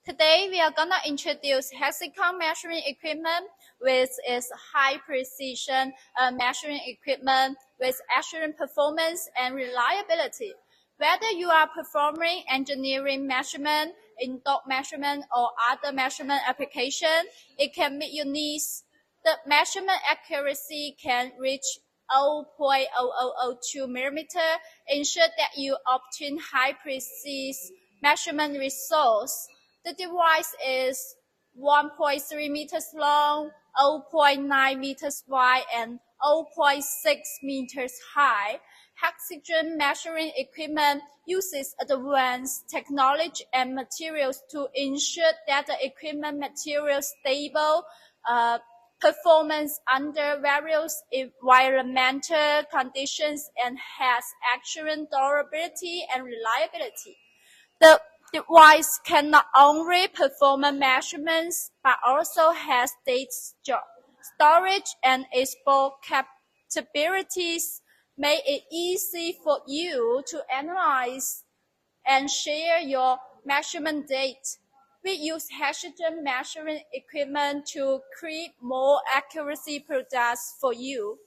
Today, we are gonna introduce hexagon measuring equipment with its high precision measuring equipment with excellent performance and reliability. Whether you are performing engineering measurement, indoor measurement, or other measurement application, it can meet your needs. The measurement accuracy can reach 0.0002 millimeter, ensure that you obtain high precision measurement results. The device is 1.3 meters long, 0.9 meters wide, and 0.6 meters high. Hexagon measuring equipment uses advanced technology and materials to ensure that the equipment materials stable performance under various environmental conditions and has excellent durability and reliability. The device can not only perform measurements but also has data storage and export capabilities, make it easy for you to analyze and share your measurement data. We use hexagon measuring equipment to create more accuracy products for you.